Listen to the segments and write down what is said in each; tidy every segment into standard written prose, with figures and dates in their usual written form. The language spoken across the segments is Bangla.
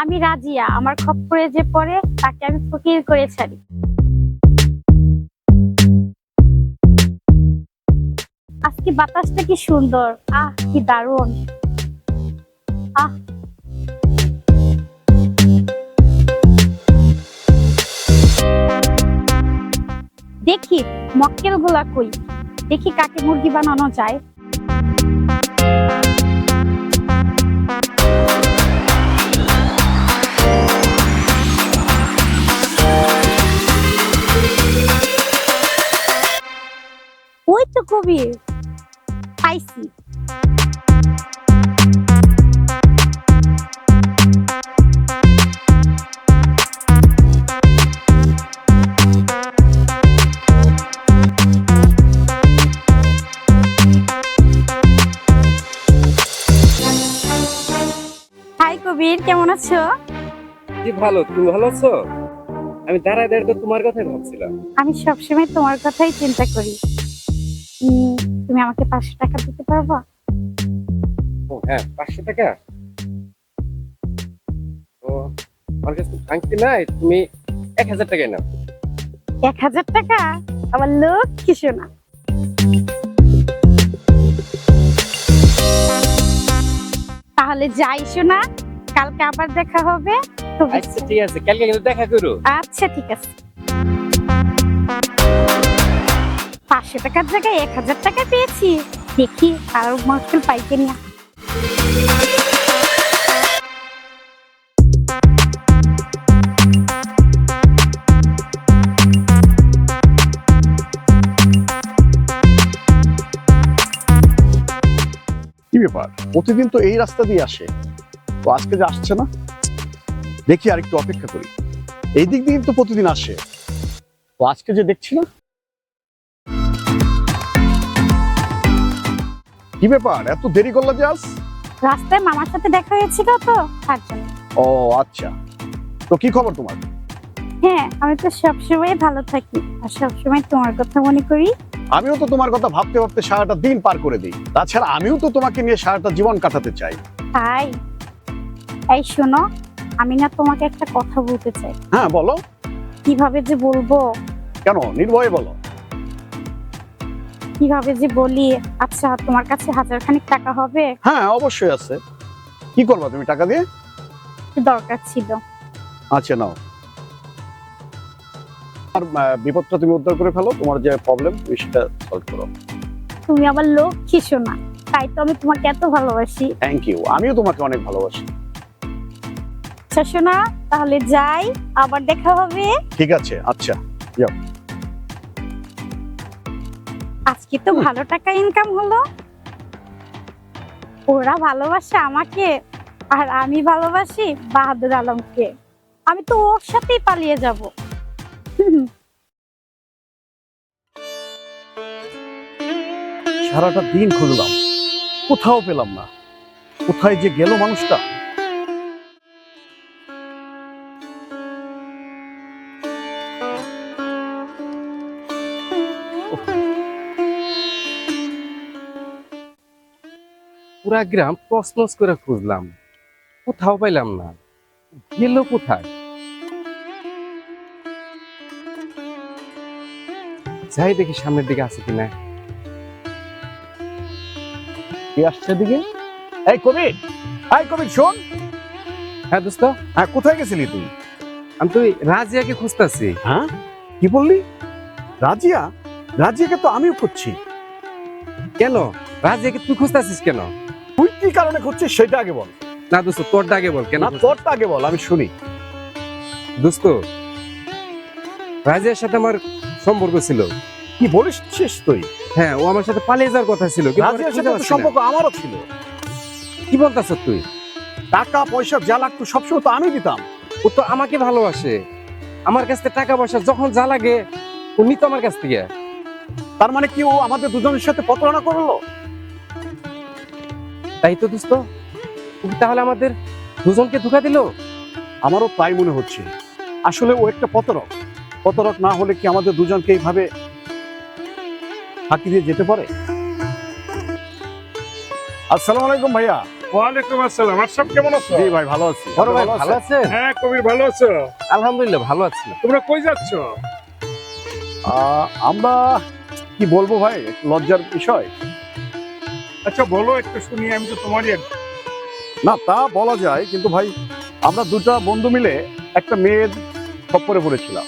আমি রাজিয়া, আমার খপ্পরে যে পড়ে তাকে আমি ফকির করে ছাড়ি। আজকে বাতাসটা কি সুন্দর, আহ কি দারুণ। আহ দেখি মক্কেল গুলা কই, দেখি কাকে মুরগি বানানো যায়। ওই তো কবির, পাইছি। হাই কবির, কেমন আছো? কি ভালো, তুমি ভালো আছো? আমি দাঁড়ায় দাঁড়ায় তো তোমার কথাই ভাবছিলাম। আমি সবসময় তোমার কথাই চিন্তা করি। তুমি আমাকে 500 টাকা দিতে পারবা? ও হ্যাঁ, 500 টাকা। তো আমার কাছে তো ভাঙতি নাই, তুমি 1000 টাকায় নাও। 1000 টাকা? আমার লক্ষ্মী সোনা। তাহলে যাই সোনা, কালকে আবার দেখা হবে। আচ্ছা ঠিক আছে, কালকে কিন্তু দেখা করো। আচ্ছা ঠিক আছে। 500 টাকার জায়গায় 1000 টাকা পেয়েছি, দেখি আর মুশকিল পাই কিনা। কি ব্যাপার, প্রতিদিন তো এই রাস্তা দিয়ে আসে, তো আজকে যে আসছে না, দেখি আর একটু অপেক্ষা করি। এই দিক দিয়ে তো প্রতিদিন আসে, তো আজকে যে দেখছি না। কি ব্যাপার, এত দেরি করলা যে আজ? রাস্তায় মামার সাথে দেখা হয়েছিল তো, তার জন্য। ও আচ্ছা, তো কি খবর তোমার? হ্যাঁ, আমি তো সবসময় ভালো থাকি আর সবসময় তোমার কথা মনে করি। আমিও তো তোমার কথা ভাবতে ভাবতে সারাটা দিন পার করে দিই। তাছাড়া আমিও তো তোমাকে নিয়ে সারাটা জীবন কাটাতে চাই। তাই? এই শোনো, আমি না তোমাকে একটা কথা বলতে চাই। হ্যাঁ বলো। কিভাবে যে বলবো, কেন, নির্ভয়ে বলো। কিভাবে যে বলি। আচ্ছা, তোমার কাছে 1000 খানিক টাকা হবে? হ্যাঁ অবশ্যই আছে। কি করবা তুমি টাকা দিয়ে? দরকার ছিল। আচ্ছা নাও। আর বিপদটা তুমি উদ্ধার করে ফেলো, তোমার যে প্রবলেম তুমি সেটা সলভ করো। তুমি আমার লক্ষ্মী সোনা, তাই তো আমি তোমাকে এত ভালোবাসি। থ্যাংক ইউ, আমিও তোমাকে অনেক ভালোবাসি। আচ্ছা সোনা, তাহলে যাই, আবার দেখা হবে। ঠিক আছে, আচ্ছা যাও। আজকে তো ভালো টাকা ইনকাম হলো। ওরা ভালোবাসে আমাকে আর আমি ভালোবাসি বাহাদুর আলমকে। আমি তো ওর সাথেই পালিয়ে যাব। সারাটা দিন খুঁজলাম, কোথাও পেলাম না। কোথায় যে গেল মানুষটা? পুরা গ্রাম তছনছ করে খুঁজলাম, কোথাও পাইলাম না। গেল কোথায়? যাই দেখি সামনের দিকে আছে কিনা। কে আসছে এদিকে? এই কবির, এই কবির শোন। হ্যাঁ দোস্ত, হ্যাঁ কোথায় গেছিলি তুই? আমি তো রাজিয়াকে খুঁজতেছি। হ্যাঁ কি বললি? রাজিয়া? রাজিয়াকে তো আমিও খুঁজছি। কেন রাজিয়াকে তুই খুঁজতেছিস কেন? তুই কি কারণে খুঁজছিস সেটা আগে বল। না দোস্ত, তোরটা আগে বল। কেন না তোরটা আগে বল, আমি শুনি। দোস্ত, রাজিয়ার সাথে আমার সম্পর্ক ছিল। কি বলিস তুই? হ্যাঁ, ও আমার সাথে পালিয়ে যাওয়ার কথা ছিল, কিন্তু রাজিয়ার ওরে সাথে খুঁজে তো পাচ্ছি না। সম্পর্ক আমারও ছিল। কি বলতাছ তুই? টাকা পয়সা যা লাগতো সবসময় তো আমি দিতাম। ও তো আমাকে ভালোবাসে, আমার কাছ থেকে টাকা পয়সা যখন যা লাগে ও নিত আমার কাছ থেকে। তার মানে কি ও আমাদের দুজনের সাথে প্রতারণা করলো? তাই তো দোস্ত, ও কি তাহলে আমাদের দুজনকে ধোঁকা দিল? আমারও তাই মনে হচ্ছে। আসলে ও একটা প্রতারক। প্রতারক না হলে কি আমাদের দুজনকে এইভাবে ফাঁকি দিয়ে যেতে পারে? আসসালামু আলাইকুম ভাইয়া। ওয়ালাইকুম আসসালাম। আশরাফ কেমন আছো? জি ভাই ভালো আছি। বড় ভাই আপনি ভালো আছেন? হ্যাঁ কবির ভালো আছো? আলহামদুলিল্লাহ ভালো আছি। তোমরা কই যাচ্ছ? আমরা কি বলবো ভাই, একটু লজ্জার বিষয়। আচ্ছা বলো একটু শুনি, আমি তো তোমারই একজন। না তা বলা যায়, কিন্তু ভাই আমরা দুটা বন্ধু মিলে একটা মেয়ের খপ্পরে পড়েছিলাম।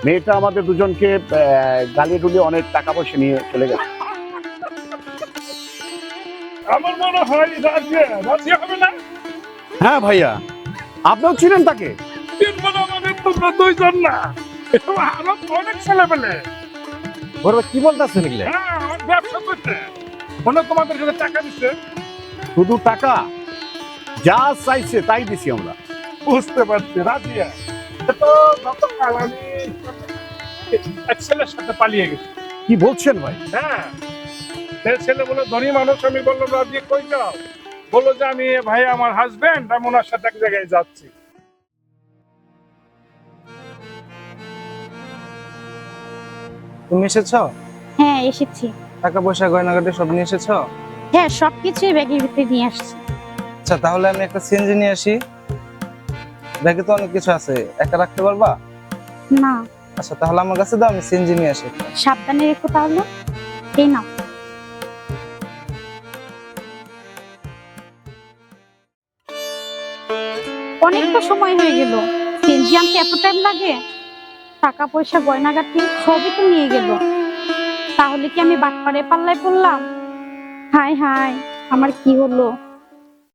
মেয়েটা আমাদের দুজনকে গালিয়ে গুলিয়ে অনেক টাকা পয়সা নিয়ে চলে গেছে। আমার মনে হয় রাজিয়া হবে না। হ্যাঁ ভাইয়া, আপনিও চিনেন তাকে? চিনবো না মানে তোমরা দুইজন না, আরো অনেক ছেলে পেলে। বড় ভাই কি বলতেছেন এগুলা? হ্যাঁ আমার ব্যবসা করতে মনে হয় তোমাদের কাছে টাকা দিচ্ছে। শুধু টাকা, যা চাইছে তাই দিছি আমরা। বুঝতে পারছি রাজিয়া। তো গতকাল আমি এক ছেলের সাথে পালিয়ে গেছি। কি বলছেন ভাই? হ্যাঁ সে ছেলে বলে ধনী মানুষ। আমি বললাম রাজি কই যাও? বললো যে আমি ভাই আমার হাজবেন্ড, আমি ওনার সাথে এক জায়গায় যাচ্ছি। তুমি এসেছো? হ্যাঁ এসেছি। টাকা পয়সা গয়নাগাটি সব নিয়ে এসেছো? হ্যাঁ সবকিছুই ব্যাগের ভিতরে নিয়ে আসছি। আচ্ছা তাহলে আমি একটা সিএনজি নিয়ে আসি। ব্যাগে তো অনেক কিছু আছে, একা রাখতে পারবা? না, আচ্ছা তাহলে আমার কাছে দাও, আমি সিএনজি নিয়ে আসি। সাবধানে রেখো তাহলে। এই নাও। অনেকটা সময় হয়ে গেল, সিএনজি আনতে এত টাইম লাগে? টাকা পয়সা গয়নাগাটি সবই তো নিয়ে গেল। তাহলে কি আমি বাটপারে পাল্লায় পড়লাম? হাই হাই, আমার কি হলো?